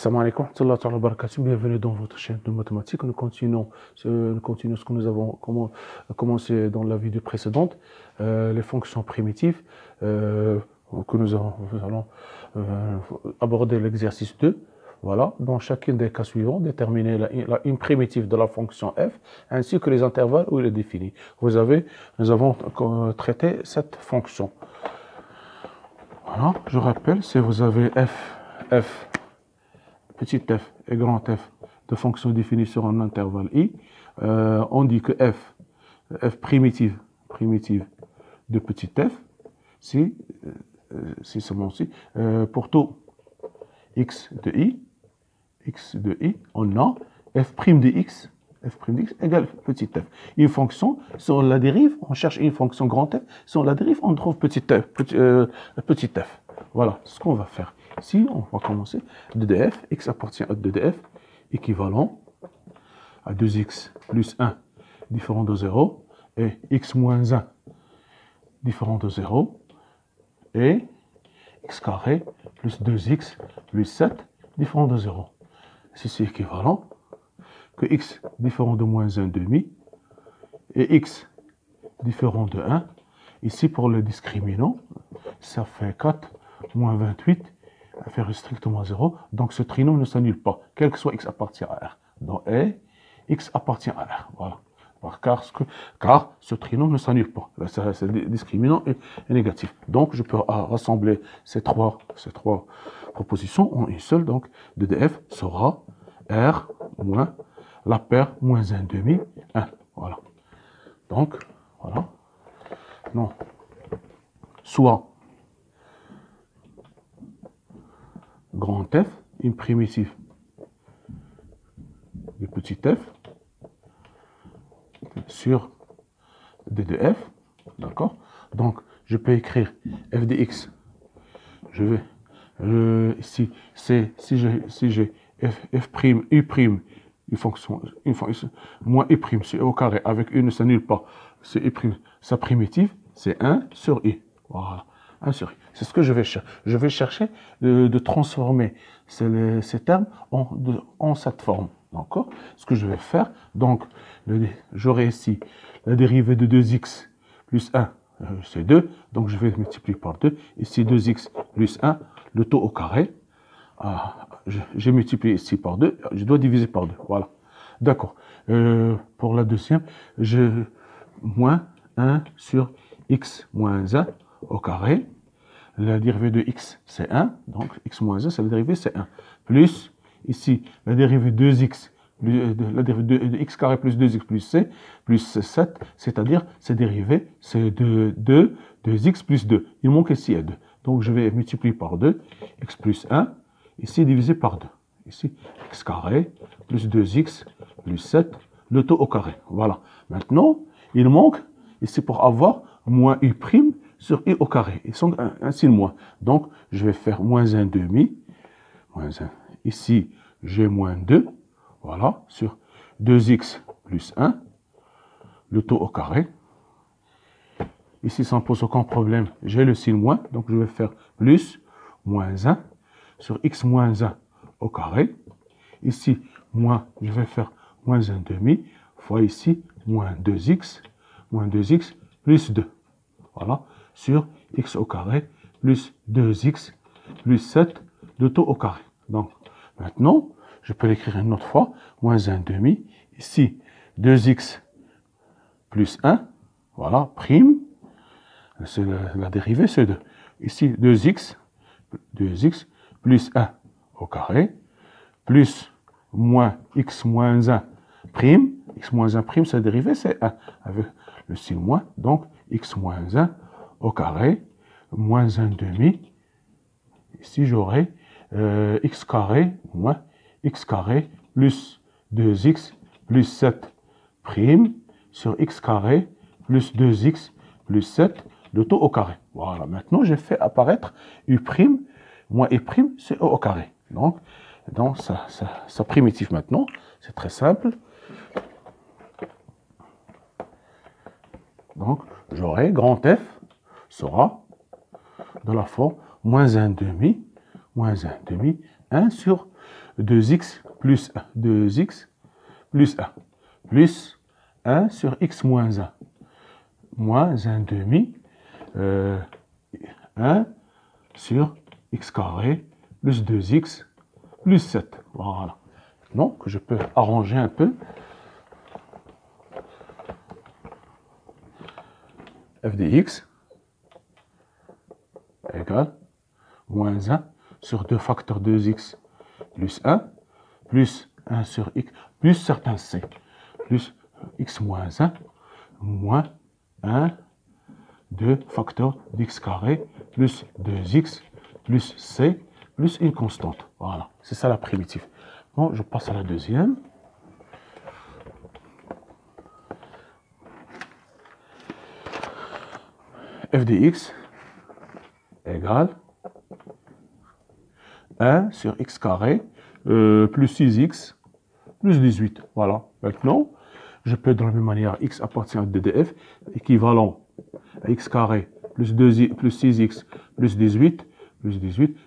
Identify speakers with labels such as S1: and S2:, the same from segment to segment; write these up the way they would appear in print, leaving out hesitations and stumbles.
S1: Salam alaikum, wa barakatuh. Bienvenue dans votre chaîne de mathématiques. Nous continuons ce que nous avons commencé dans la vidéo précédente, les fonctions primitives, que nous allons aborder l'exercice 2. Voilà, dans chacun des cas suivants, déterminer une primitive de la fonction f, ainsi que les intervalles où il est défini. Nous avons traité cette fonction. Voilà, je rappelle, si vous avez f, petit f et grand F de fonctions définies sur un intervalle i, on dit que f primitive de petit f, si seulement si, pour tout x de i, on a f' de x égale petit f. Une fonction, sur la dérive, on cherche une fonction grand f, sur la dérive, on trouve petit f. Voilà ce qu'on va faire. Ici, on va commencer de df, x appartient à 2df, équivalent à 2x plus 1 différent de 0, et x moins 1 différent de 0, et x carré plus 2x plus 7 différent de 0. C'est équivalent que x différent de moins 1 demi, et x différent de 1. Ici, pour le discriminant, ça fait 4 moins 28, inférieur strictement à 0. Donc, ce trinom ne s'annule pas, quel que soit x appartient à R. Donc, x appartient à R. Voilà. Car ce trinom ne s'annule pas. Le discriminant est négatif. Donc, je peux rassembler ces trois propositions en une seule. Donc, de df sera R moins la paire moins 1 demi, 1. Voilà. Donc, voilà. Non. Soit grand F, une primitive de petit f sur d de f, d'accord? Donc, je peux écrire f de x. Je vais ici, si j'ai f prime, u prime, une fonction moins u prime, c'est au carré, avec u ne s'annule pas, c'est u prime, sa primitive, c'est 1 sur i. Voilà. 1 sur i. C'est ce que je vais chercher. Je vais chercher de transformer ces termes en cette forme. D'accord? Ce que je vais faire, donc, j'aurai ici la dérivée de 2x plus 1, c'est 2. Donc, je vais multiplier par 2. Ici, 2x plus 1, le taux au carré. J'ai multiplié ici par 2. Je dois diviser par 2. Voilà. D'accord. Pour la deuxième, moins 1 sur x moins 1 au carré. La dérivée de x, c'est 1. Donc, x moins 1, c'est la dérivée, c'est 1. Plus, ici, la dérivée de 2x, la dérivée de x carré plus 2x plus c, plus 7, c'est-à-dire, cette dérivée, c'est 2x plus 2. Il manque ici 2. Donc, je vais multiplier par 2, x plus 1, ici, divisé par 2. Ici, x carré plus 2x plus 7, le taux au carré. Voilà. Maintenant, il manque, ici, pour avoir moins u prime, sur i au carré. Ils sont un signe moins. Donc, je vais faire moins 1 demi. Moins 1. Ici, j'ai moins 2. Voilà. Sur 2x plus 1. Le taux au carré. Ici, ça ne pose aucun problème. J'ai le signe moins. Donc, je vais faire plus moins 1 sur x moins 1 au carré. Ici, moins, je vais faire moins 1 demi. Fois ici, moins 2x plus 2. Voilà. Sur x au carré plus 2x plus 7, le taux au carré. Donc, maintenant, je peux l'écrire une autre fois, moins 1 demi. Ici, 2x plus 1, voilà, prime. C'est la dérivée, c'est 2. Ici, 2x plus 1 au carré, plus moins x moins 1 prime. X moins 1 prime, sa dérivée, c'est 1, avec le signe moins. Donc, x moins 1 au carré, moins 1 demi. Ici, j'aurai x carré moins x carré plus 2x plus 7 prime sur x carré plus 2x plus 7, le taux au carré. Voilà, maintenant, j'ai fait apparaître u prime moins u prime, c'est au carré. Donc ça primitive maintenant, c'est très simple. Donc, j'aurai grand F sera de la forme moins 1 demi, 1 sur 2x plus 1, 2x plus 1, plus 1 sur x moins 1, moins 1 demi, 1 sur x carré, plus 2x, plus 7. Voilà. Donc, je peux arranger un peu. F de x égale moins 1 sur 2 facteurs 2x plus 1, plus 1 sur x, plus certain c, plus x moins 1, moins 1, 2 facteurs d'x carré, plus 2x, plus c, plus une constante. Voilà, c'est ça la primitive. Bon, je passe à la deuxième. F de x égale 1 sur x carré plus 6x plus 18. Voilà. Maintenant, je peux de la même manière, x appartient à ddf, équivalent à x carré plus 6x plus 18.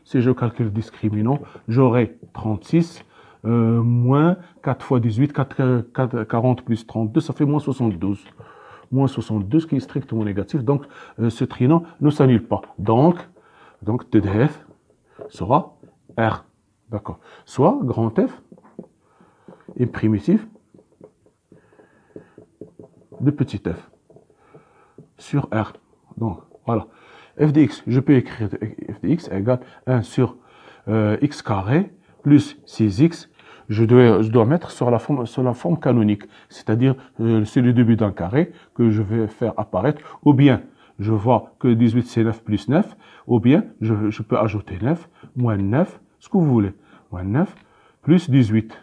S1: Si je calcule le discriminant, j'aurai 36 moins 4 fois 18, 40 plus 32, ça fait moins 72. Moins 72 qui est strictement négatif, donc ce trinôme ne s'annule pas. Donc ddf sera R. D'accord. Soit grand F est primitif de petit f sur R. Donc voilà. F de x, je peux écrire f de x égale 1 sur x carré plus 6x. Je dois mettre sur la forme canonique, c'est-à-dire c'est le début d'un carré que je vais faire apparaître, ou bien je vois que 18 c'est 9 plus 9, ou bien je peux ajouter 9, moins 9, ce que vous voulez, moins 9 plus 18,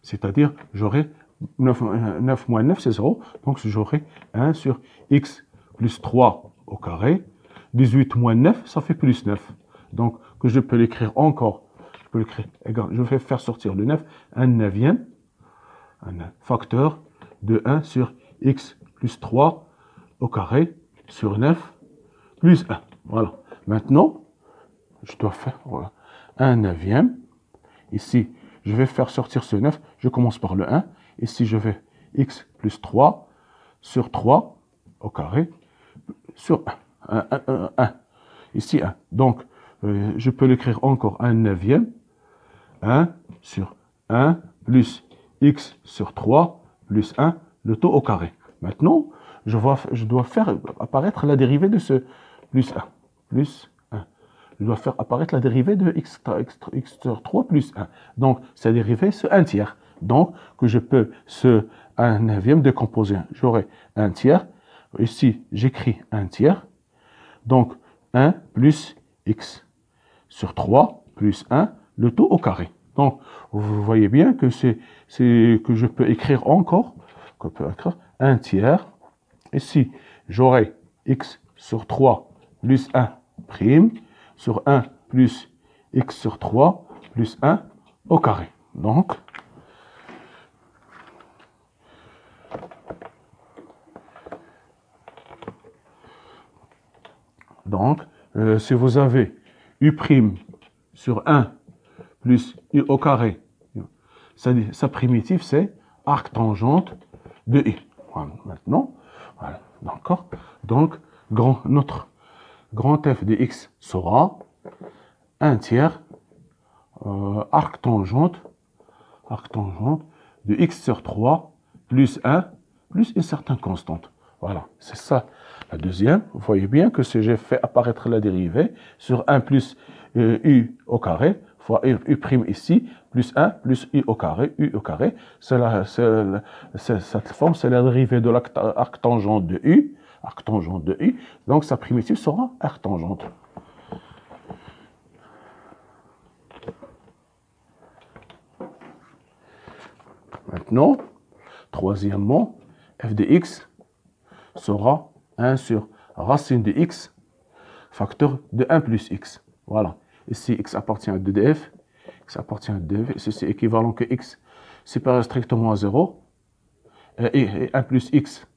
S1: c'est-à-dire j'aurai 9 moins 9 c'est 0, donc j'aurai 1 sur x plus 3 au carré, 18 moins 9 ça fait plus 9, donc que je peux l'écrire encore. Je vais faire sortir le 9, un neuvième, un facteur de 1 sur x plus 3 au carré sur 9 plus 1. Voilà. Maintenant, je dois faire un neuvième. Ici, je vais faire sortir ce 9. Je commence par le 1. Ici, je vais x plus 3 sur 3 au carré sur 1. 1. Ici, 1. Donc, je peux l'écrire encore un neuvième. 1 sur 1 plus x sur 3 plus 1, le tout au carré. Maintenant, je dois faire apparaître la dérivée de ce plus 1. Plus 1. Je dois faire apparaître la dérivée de x sur 3 plus 1. Donc, cette dérivée, c'est 1 tiers. Donc, que je peux ce 1 neuvième décomposer. J'aurai 1 tiers. Ici, j'écris 1 tiers. Donc, 1 plus x sur 3 plus 1, le tout au carré. Donc, vous voyez bien que que je peux écrire encore, 1 tiers. Ici, j'aurai x sur 3 plus 1 prime sur 1 plus x sur 3 plus 1 au carré. Donc, si vous avez u' sur 1 plus u au carré, sa primitive, c'est arctangente de i. Voilà, maintenant, voilà, d'accord. Donc, notre grand f de x sera 1 tiers arctangente de x sur 3 plus 1 plus une certaine constante. Voilà, c'est ça la deuxième. Vous voyez bien que si j'ai fait apparaître la dérivée sur 1 plus u au carré, fois u' ici, plus 1 plus u au carré, cette forme, c'est la dérivée de l'arctangente de u, donc sa primitive sera arctangente. Maintenant, troisièmement, f de x sera 1 sur racine de x, facteur de 1 plus x. Voilà. Ici, x appartient à ddf, ici c'est équivalent que x supérieur strictement à 0, et 1 plus x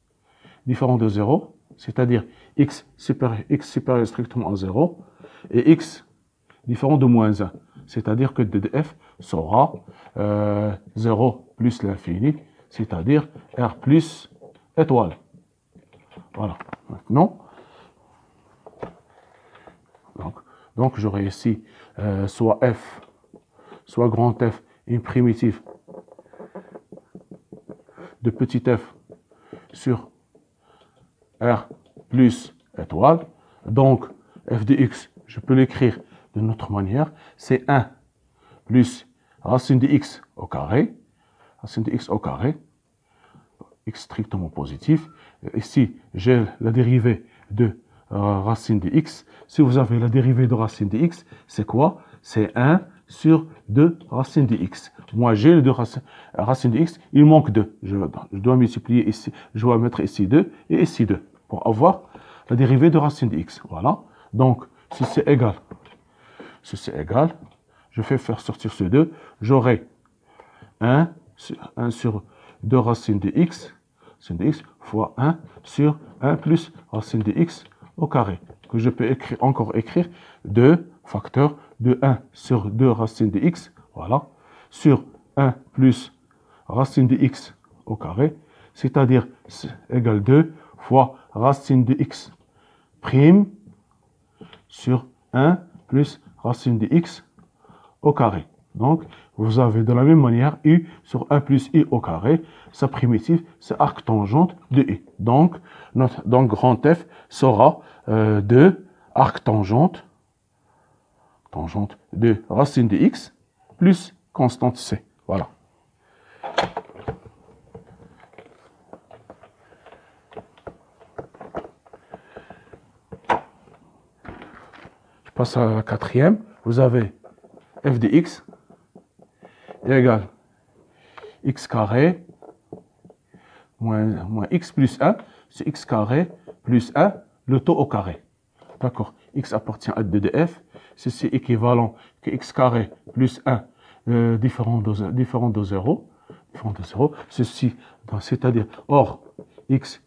S1: différent de 0, c'est-à-dire x supérieur strictement à 0, et x différent de moins 1, c'est-à-dire que ddf sera 0 plus l'infini, c'est-à-dire R plus étoile. Voilà. Maintenant, donc j'aurai ici soit F, soit grand F, une primitive de petit f sur R plus étoile. Donc, f de x, je peux l'écrire de notre manière, c'est 1 plus racine de x au carré, racine de x au carré, x strictement positif. Ici, j'ai la dérivée de racine de x. Si vous avez la dérivée de racine de x, c'est quoi? C'est 1 sur 2 racine de x. Moi, j'ai les deux racines de x, il manque 2. Je dois multiplier ici, je dois mettre ici 2 et ici 2 pour avoir la dérivée de racine de x. Voilà. Donc, si c'est égal, je fais faire sortir ce 2, j'aurai 1 sur 2 racines de x fois 1 sur 1 plus racine de x au carré, que je peux encore écrire 2 facteurs de 1 sur 2 racines de x, voilà, sur 1 plus racine de x au carré, c'est-à-dire égal 2 fois racine de x prime sur 1 plus racine de x au carré. Donc, vous avez de la même manière u sur 1 plus i au carré. Sa primitive, c'est arc tangente de i. Donc grand F sera de arc tangente de racine de x plus constante c. Voilà. Je passe à la quatrième. Vous avez f de x égale x carré moins x plus 1, c'est x carré plus 1, le taux au carré. D'accord? X appartient à 2 de f, ceci est équivalent que x carré plus 1 différent de 0. Ceci, c'est-à-dire, or, x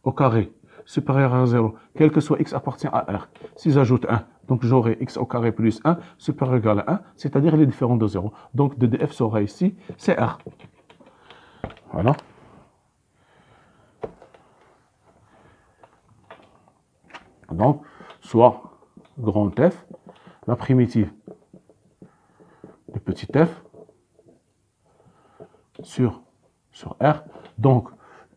S1: au carré supérieur à 0, quel que soit x appartient à R. Si j'ajoute 1, donc j'aurai x au carré plus 1 supérieur ou égal à 1, c'est-à-dire il est différent de 0. Donc 2 de f sera ici, c'est R. Voilà. Donc, soit grand F, la primitive de petit f sur R. Donc,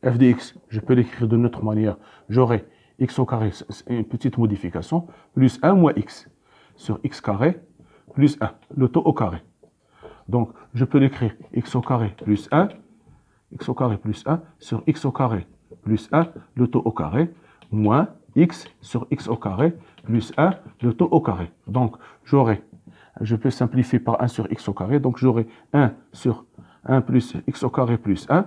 S1: f de x, je peux l'écrire de notre manière. J'aurai x au carré, une petite modification, plus 1 moins x sur x carré plus 1, le taux au carré. Donc, je peux l'écrire x au carré plus 1, x au carré plus 1 sur x au carré plus 1, le taux au carré, moins x sur x au carré plus 1, le taux au carré. Donc, je peux simplifier par 1 sur x au carré, donc j'aurai 1 sur 1 plus x au carré plus 1,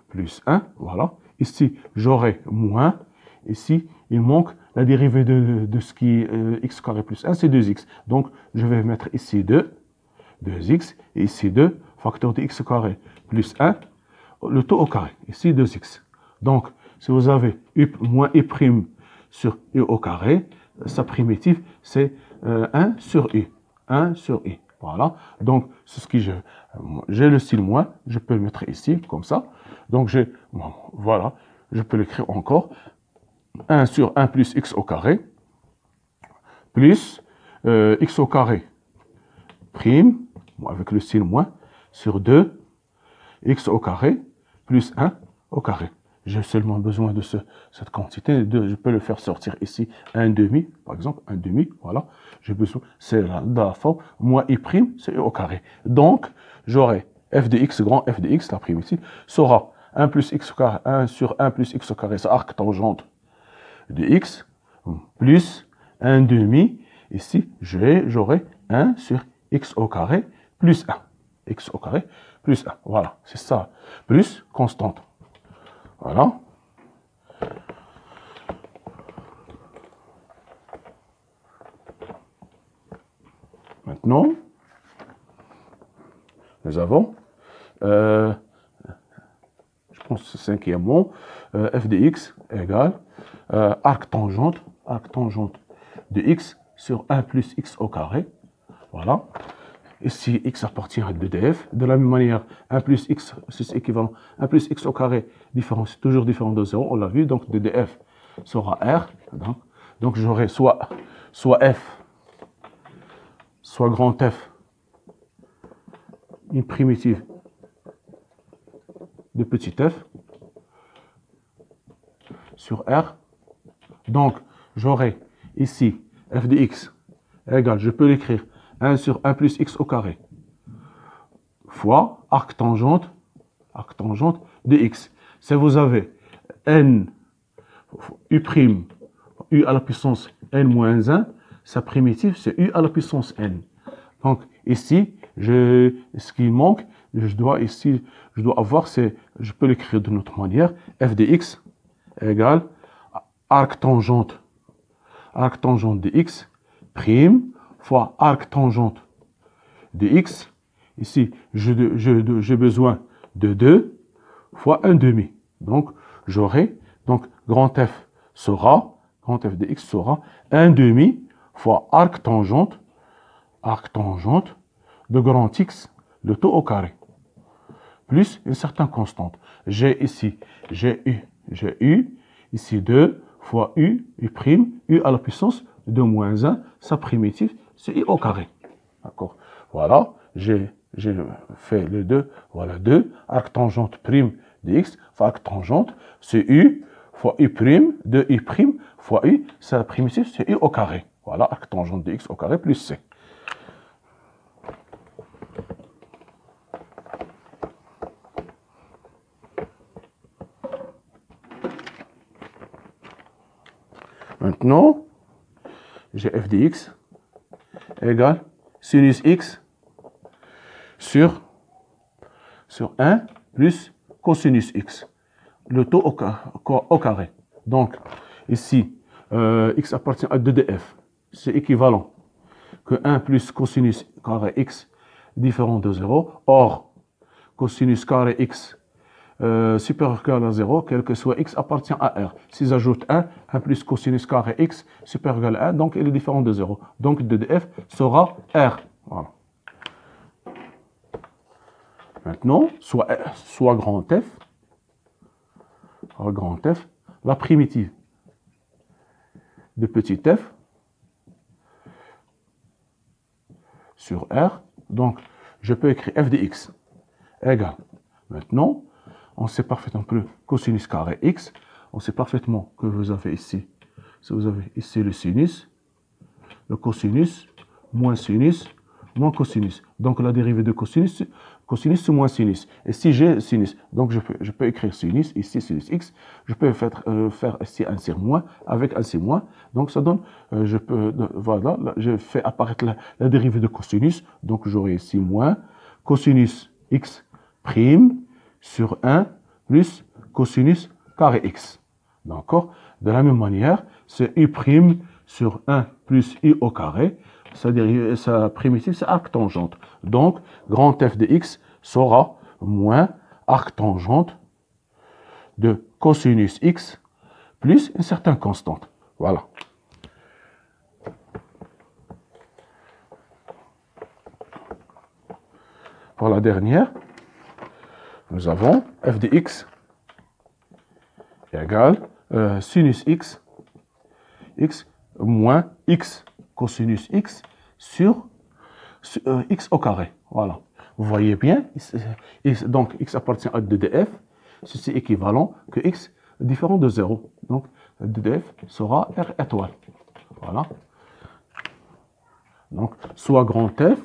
S1: plus 1, voilà. Ici, j'aurai moins, ici, il manque la dérivée de ce qui est x carré plus 1, c'est 2x. Donc, je vais mettre ici 2x, et ici 2, facteur de x carré plus 1, le taux au carré, ici 2x. Donc, si vous avez u moins i prime sur u au carré, sa primitive, c'est 1 sur i. 1 sur i. Voilà. Donc, c'est ce que j'ai le style moins, je peux le mettre ici, comme ça. Donc, voilà, je peux l'écrire encore. 1 sur 1 plus x au carré, plus x au carré prime, avec le style moins, sur 2, x au carré, plus 1 au carré. J'ai seulement besoin de cette quantité. Je peux le faire sortir ici, 1 demi, par exemple, 1 demi, voilà. J'ai besoin, c'est la forme, moins i prime, c'est au carré. Donc, j'aurai f de x, grand f de x, la primitive, sera 1 plus x au carré, 1 sur 1 plus x au carré, c'est arc tangente de x, plus 1 demi, ici, j'aurai 1 sur x au carré, plus 1. X au carré, plus 1, voilà, c'est ça, plus constante. Voilà. Maintenant, nous avons, je pense que c'est cinquièmement, f de x égale arc tangente de x sur 1 plus x au carré. Voilà. ici, x appartient à 2df. De la même manière, 1 plus x, c'est équivalent. 1 plus x au carré, différent, c'est toujours différent de 0, on l'a vu. Donc, 2df sera r. Donc j'aurai soit f, soit grand F, une primitive de petit f, sur R. Donc, j'aurai ici f de x égale, je peux l'écrire, 1 sur 1 plus x au carré, fois arc tangente de x. Si vous avez n, u à la puissance n moins 1, sa primitive, c'est u à la puissance n. Donc, ici, ce qui manque, je dois avoir, je peux l'écrire d'une autre manière, f de x égale arc tangente de x prime fois arc tangente de x. Ici, j'ai besoin de 2 fois 1 demi. Donc, j'aurai, donc, grand F de x sera 1 demi fois arc tangente de grand X, le taux au carré, plus une certaine constante. J'ai U, ici 2 fois U prime, U à la puissance de moins 1, sa primitive, c'est I au carré. D'accord. Voilà, j'ai fait le 2, voilà 2, arc tangente prime de X, fois arc tangente, c'est U fois U prime, de U prime fois U, sa primitive, c'est U au carré. Voilà, arc tangente de X au carré plus C. Maintenant, j'ai f de x égale sinus x sur 1 plus cosinus x, le taux au carré. Donc, ici, x appartient à 2df. C'est équivalent que 1 plus cosinus carré x différent de 0. Or, cosinus carré x supérieur ou égal à 0, quel que soit x appartient à R. Si j'ajoute 1 plus cosinus carré x supérieur ou égal à 1, donc il est différent de 0. Donc 2df sera R. Voilà. Maintenant, soit grand F, la primitive de petit f sur R. Donc, je peux écrire f de x égale. Maintenant, on sait parfaitement que le cosinus carré x, on sait parfaitement que vous avez ici, si vous avez ici le sinus, le cosinus, moins sinus, moins cosinus. Donc la dérivée de cosinus c'est moins sinus. Et si j'ai sinus, donc je peux écrire sinus, ici sinus x, je peux faire ici un sur moins, avec un sur moins, donc ça donne, voilà, je fais apparaître la dérivée de cosinus, donc j'aurai ici moins cosinus x prime sur 1 plus cosinus carré x. D'accord? De la même manière, c'est u prime sur 1 plus u au carré. Sa primitive, c'est arc tangente. Donc, grand F de x sera moins arc tangente de cosinus x plus une certaine constante. Voilà. Pour la dernière, nous avons f de x égale sinus x moins x cosinus x sur x au carré. Voilà. Vous voyez bien, donc x appartient à 2df, ceci est équivalent que x est différent de 0. Donc 2df sera R étoile. Voilà. Donc soit grand F,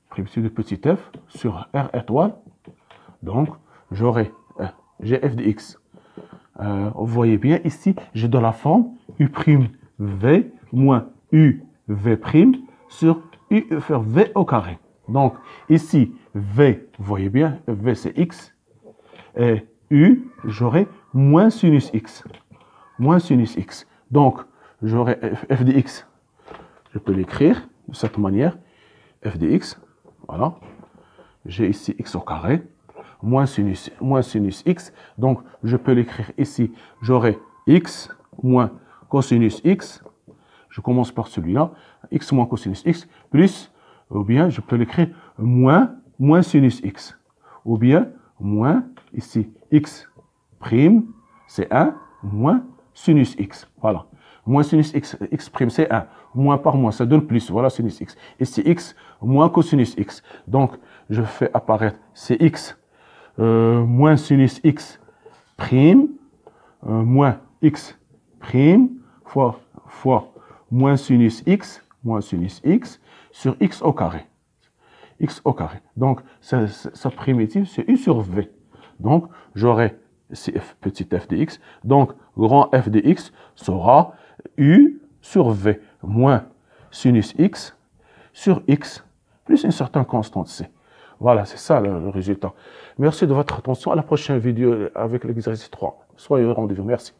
S1: primitive de petit f sur R étoile. Donc, j'ai f de x. Vous voyez bien, ici, j'ai de la forme u'v moins uv' sur u faire v au carré. Donc, ici, v, vous voyez bien, v c'est x. Et u, j'aurai moins sinus x. Moins sinus x. Donc, j'aurai f de x. Je peux l'écrire de cette manière. F de x. Voilà. J'ai ici x au carré, moins sinus x. Donc, je peux l'écrire ici. J'aurai x moins cosinus x. Je commence par celui-là. X moins cosinus x plus, ou bien je peux l'écrire moins sinus x. Ou bien moins, ici, x prime, c'est 1, moins sinus x. Voilà. Moins sinus x prime, c'est 1. Moins par moins, ça donne plus. Voilà sinus x. Ici, x moins cosinus x. Donc, je fais apparaître cx moins sinus x prime moins x prime fois moins sinus x sur x au carré. X au carré. Donc, sa primitive, c'est u sur v. Donc, j'aurai petit f de x. Donc, grand f de x sera u sur v moins sinus x sur x plus une certaine constante c. Voilà, c'est ça le résultat. Merci de votre attention. À la prochaine vidéo avec l'exercice 3. Soyez au rendez-vous. Merci.